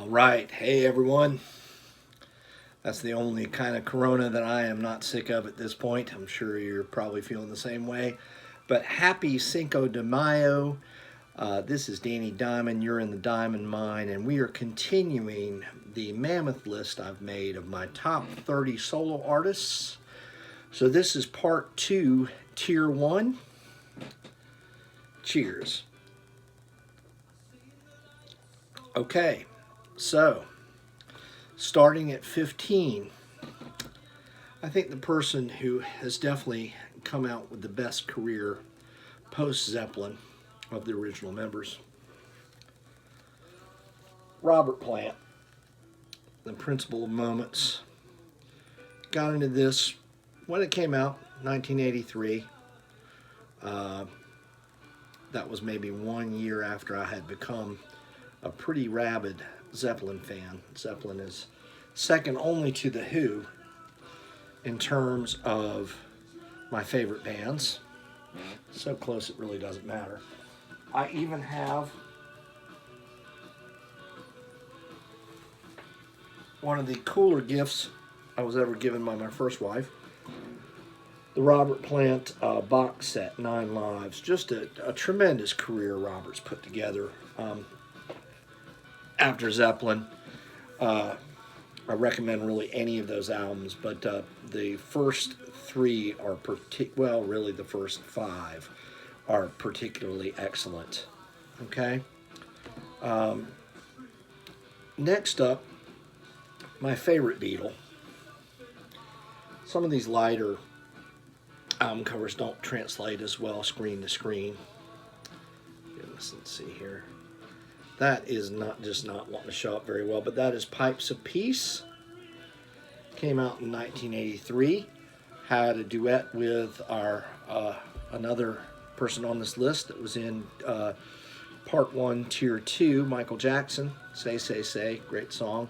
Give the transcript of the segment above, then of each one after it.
All right. Hey, everyone. That's the only kind of corona that I am not sick of at this point. I'm sure you're probably feeling the same way. But happy Cinco de Mayo. This is Danny Diamond. You're in the Diamond Mine, and we are continuing the mammoth list I've made of my top 30 solo artists. So this is part 2, tier 1. Cheers. Okay, so starting at 15, I think the person who has definitely come out with the best career post-Zeppelin of the original members, Robert Plant, the Principle of Moments. Got into this when it came out, 1983. That was maybe 1 year after I had become a pretty rabid Zeppelin fan. Zeppelin is second only to The Who in terms of my favorite bands. So close it really doesn't matter. I even have one of the cooler gifts I was ever given by my first wife. The Robert Plant box set, 9 Lives. Just a tremendous career Robert's put together. After Zeppelin, I recommend really any of those albums, but the first 3 are really the first 5 are particularly excellent. Okay. Next up, my favorite Beatle. Some of these lighter album covers don't translate as well screen to screen. Let's see here. That is not wanting to show up very well, but that is Pipes of Peace. Came out in 1983. Had a duet with our another person on this list that was in part 1, tier 2, Michael Jackson. Say, Say, Say. Great song.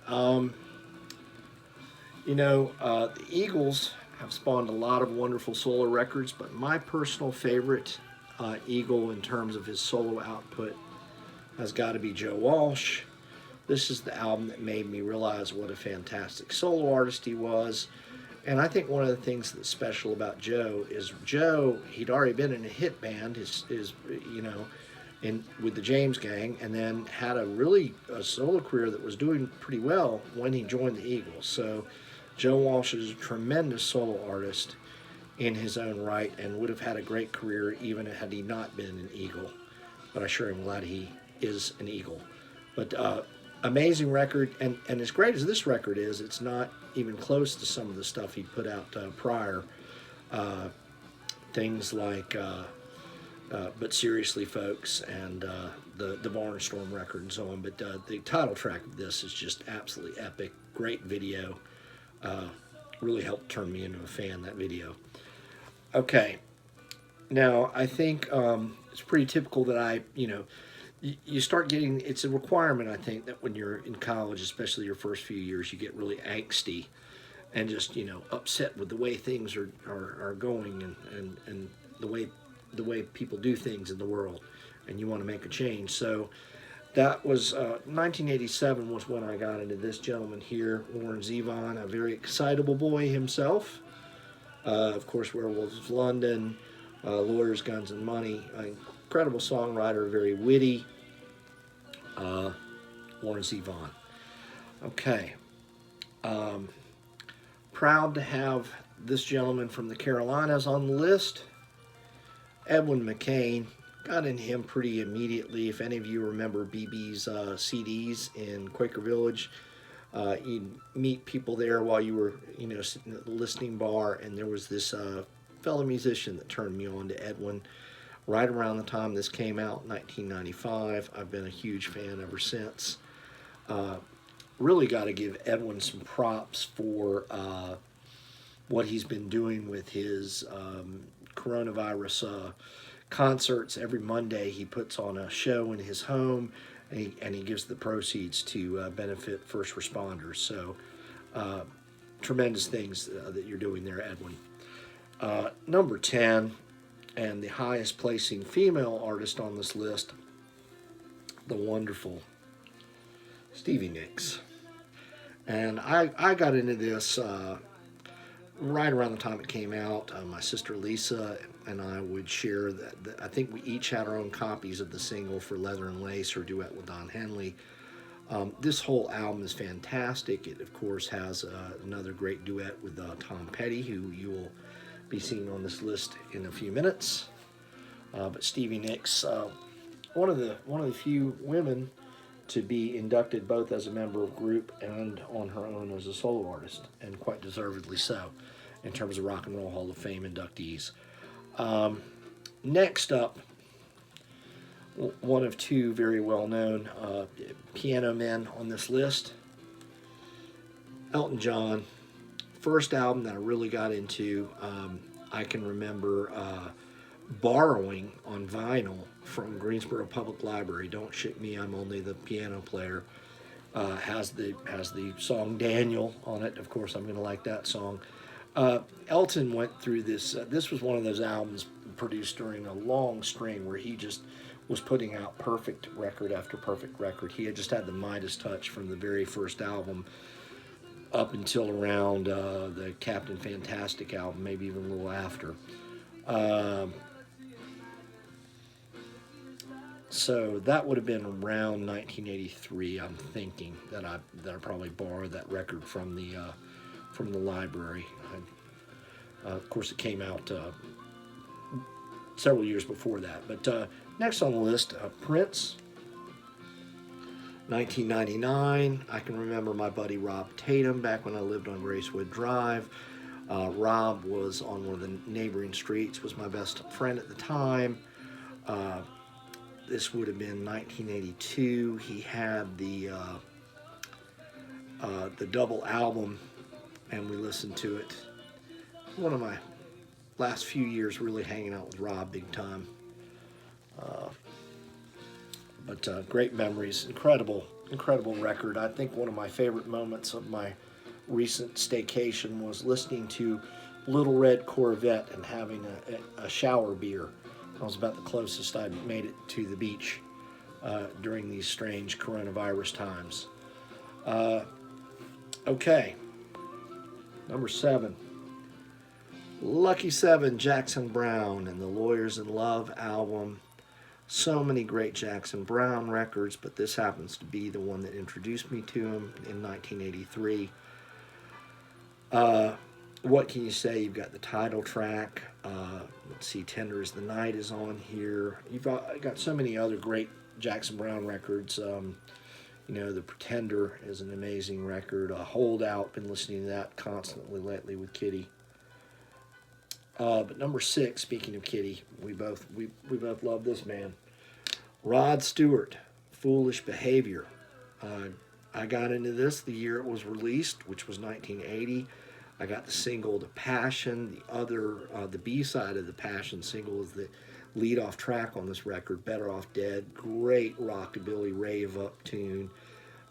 The Eagles have spawned a lot of wonderful solo records, but my personal favorite Eagle in terms of his solo output has got to be Joe Walsh. This is the album that made me realize what a fantastic solo artist he was. And I think one of the things that's special about Joe is he'd already been in a hit band, with the James Gang, and then had a solo career that was doing pretty well when he joined the Eagles. So Joe Walsh is a tremendous solo artist in his own right and would have had a great career even had he not been an Eagle. But I sure am glad he is an Eagle. But amazing record, and as great as this record is, it's not even close to some of the stuff he put out prior. Things like But Seriously Folks and the Barnstorm record and so on. But the title track of this is just absolutely epic. Great video. Really helped turn me into a fan, that video. Okay. Now, I think it's pretty typical that you start getting, it's a requirement, I think, that when you're in college, especially your first few years, you get really angsty and just, upset with the way things are going and the way people do things in the world, and you want to make a change. So that was 1987 was when I got into this gentleman here, Warren Zevon, a very excitable boy himself. Of course, Werewolves of London, Lawyers, Guns, and Money. Incredible songwriter, very witty. Warren Zevon. Okay. Proud to have this gentleman from the Carolinas on the list. Edwin McCain. Got into him pretty immediately. If any of you remember BB's CDs in Quaker Village, you'd meet people there while you were, sitting at the listening bar, and there was this fellow musician that turned me on to Edwin right around the time this came out, 1995. I've been a huge fan ever since. Really got to give Edwin some props for what he's been doing with his coronavirus concerts. Every Monday he puts on a show in his home, and he gives the proceeds to benefit first responders. So tremendous things that you're doing there, Edwin. Number 10, and the highest placing female artist on this list, the wonderful Stevie Nicks. And I got into this right around the time it came out. My sister Lisa and I would share that. I think we each had our own copies of the single for Leather and Lace, or duet with Don Henley. This whole album is fantastic. It, of course, has another great duet with Tom Petty, who you will be seeing on this list in a few minutes. But Stevie Nicks, one of the few women to be inducted both as a member of group and on her own as a solo artist, and quite deservedly so, in terms of Rock and Roll Hall of Fame inductees. Next up, one of two very well-known piano men on this list, Elton John. First album that I really got into, I can remember borrowing on vinyl from Greensboro Public Library. Don't Ship Me, I'm Only the Piano Player. Has the song Daniel on it. Of course, I'm going to like that song. Elton went through this. This was one of those albums produced during a long string where he just was putting out perfect record after perfect record. He had just had the Midas touch from the very first album up until around the Captain Fantastic album, maybe even a little after. So that would have been around 1983. I'm thinking that I probably borrowed that record from the library. Of course, it came out several years before that. But next on the list, Prince, 1999. I can remember my buddy Rob Tatum back when I lived on Gracewood Drive. Rob was on one of the neighboring streets, was my best friend at the time. This would have been 1982. He had the double album, and we listened to it. One of my last few years really hanging out with Rob big time. But great memories, incredible record. I think one of my favorite moments of my recent staycation was listening to Little Red Corvette and having a shower beer. That was about the closest I made it to the beach during these strange coronavirus times. Okay, number 7. Lucky 7, Jackson Browne and the Lawyers in Love album. So many great Jackson Browne records, but this happens to be the one that introduced me to him in 1983. What can you say? You've got the title track. Let's see, Tender as the Night is on here. You've got so many other great Jackson Browne records. The Pretender is an amazing record. Holdout, been listening to that constantly lately with Kitty. But number 6, speaking of Kitty, we both love this man. Rod Stewart, Foolish Behavior. I got into this the year it was released, which was 1980. I got the single, The Passion. The B-side of the Passion single is the lead-off track on this record, Better Off Dead. Great rockabilly rave-up tune.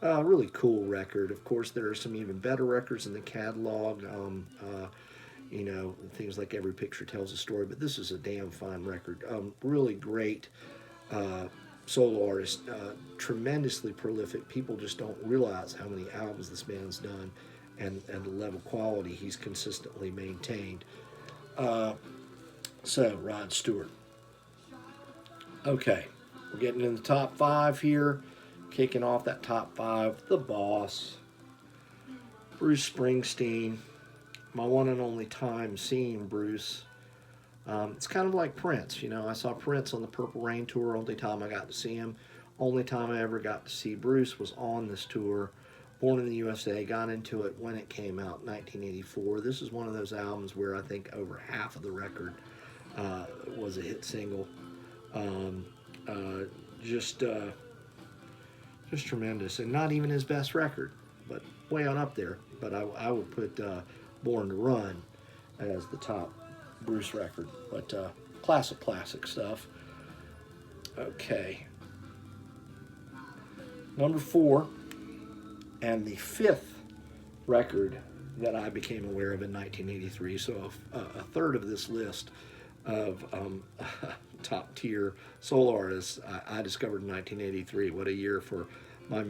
Really cool record. Of course, there are some even better records in the catalog. Things like Every Picture Tells a Story, but this is a damn fine record. Really great solo artist, tremendously prolific. People just don't realize how many albums this man's done and the level of quality he's consistently maintained. So, Rod Stewart. Okay, we're getting in the top 5 here. Kicking off that top 5, The Boss, Bruce Springsteen. My one and only time seeing Bruce. It's kind of like Prince. I saw Prince on the Purple Rain tour. Only time I got to see him. Only time I ever got to see Bruce was on this tour. Born in the USA, got into it when it came out, 1984. This is one of those albums where I think over half of the record was a hit single. Just tremendous, and not even his best record, but way on up there. But I would put Born to Run as the top Bruce record, but classic stuff. Okay, number 4, and the 5th record that I became aware of in 1983. So a third of this list of top tier solo artists I discovered in 1983. What a year for my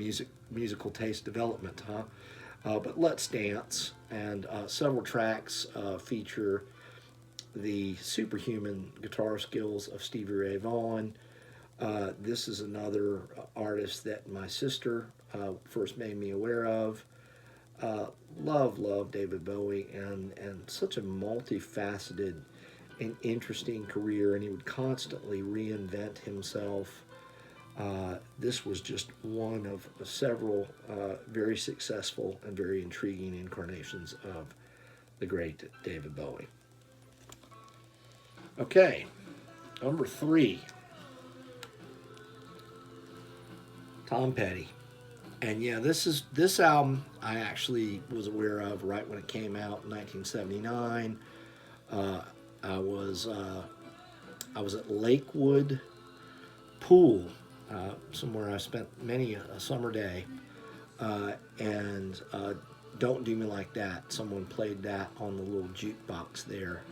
musical taste development, huh? But Let's Dance, and several tracks feature the superhuman guitar skills of Stevie Ray Vaughan. This is another artist that my sister first made me aware of. Uh, love David Bowie, and such a multifaceted and interesting career, and he would constantly reinvent himself. This was just one of several very successful and very intriguing incarnations of the great David Bowie. Okay, number 3, Tom Petty. And yeah, this album I actually was aware of right when it came out in 1979. Uh, I was uh, I was at Lakewood Pool, somewhere I spent many a summer day, and "Don't Do Me Like That." Someone played that on the little jukebox there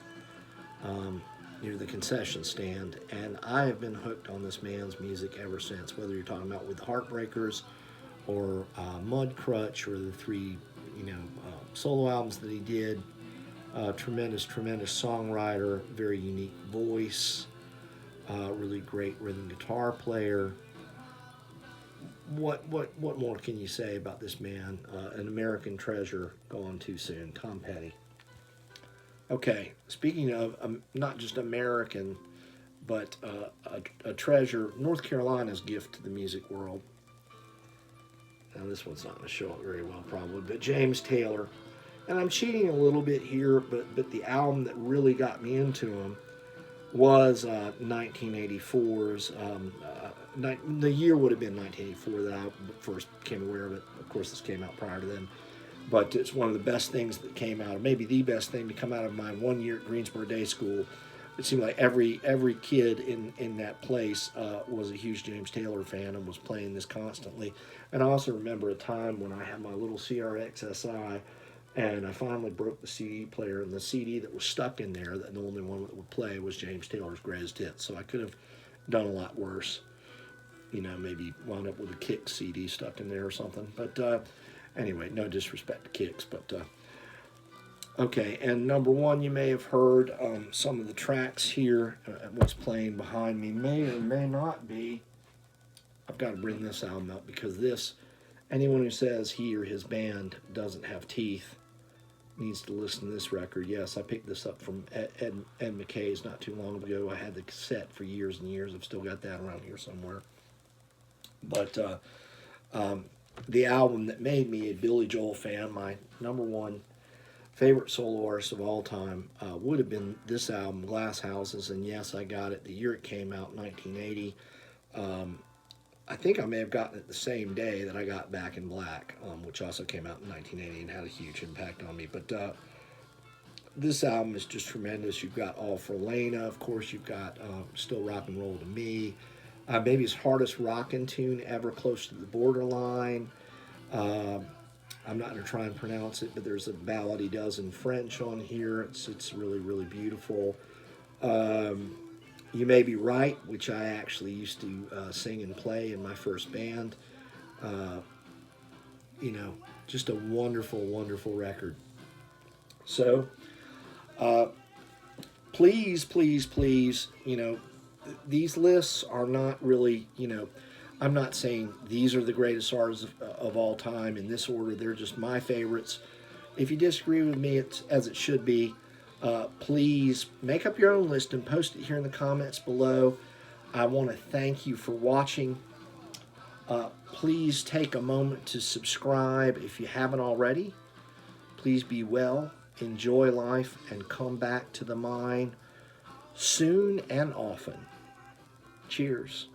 near the concession stand, and I have been hooked on this man's music ever since. Whether you're talking about with Heartbreakers, or Mudcrutch, or the 3, solo albums that he did. Tremendous songwriter, very unique voice, really great rhythm guitar player. What more can you say about this man? An American treasure gone too soon, Tom Petty. Okay, speaking of not just American, but a treasure, North Carolina's gift to the music world. Now this one's not going to show up very well probably, but James Taylor. And I'm cheating a little bit here, but the album that really got me into him was 1984's. The year would have been 1984 that I first became aware of it. Of course, this came out prior to then. But it's one of the best things that came out, maybe the best thing to come out of my 1 year at Greensboro Day School. It seemed like every kid in that place was a huge James Taylor fan and was playing this constantly. And I also remember a time when I had my little CRX SI, and I finally broke the CD player, and the CD that was stuck in there, that the only one that would play, was James Taylor's Greatest Hits. So I could have done a lot worse. Maybe wound up with a Kicks CD stuck in there or something. But anyway, no disrespect to Kicks, but okay. And number 1, you may have heard some of the tracks here. What's playing behind me may or may not be. I've got to bring this album up because anyone who says he or his band doesn't have teeth needs to listen to this record. Yes, I picked this up from Ed McKay's not too long ago. I had the cassette for years and years. I've still got that around here somewhere. But the album that made me a Billy Joel fan, my number 1 favorite solo artist of all time, would have been this album, Glass Houses. And yes, I got it the year it came out, 1980. I think I may have gotten it the same day that I got Back in Black, which also came out in 1980 and had a huge impact on me. But this album is just tremendous. You've got All for Lena, of course. You've got Still Rock and Roll to Me. Maybe his hardest rockin' tune ever, Close to the Borderline. I'm not going to try and pronounce it, but there's a ballad he does in French on here. It's really beautiful. You May Be Right, which I actually used to sing and play in my first band. Just a wonderful record. So, please, these lists are not really, I'm not saying these are the greatest artists of all time in this order. They're just my favorites. If you disagree with me, it's as it should be. Please make up your own list and post it here in the comments below. I want to thank you for watching. Please take a moment to subscribe if you haven't already. Please be well, enjoy life, and come back to the mine soon and often. Cheers.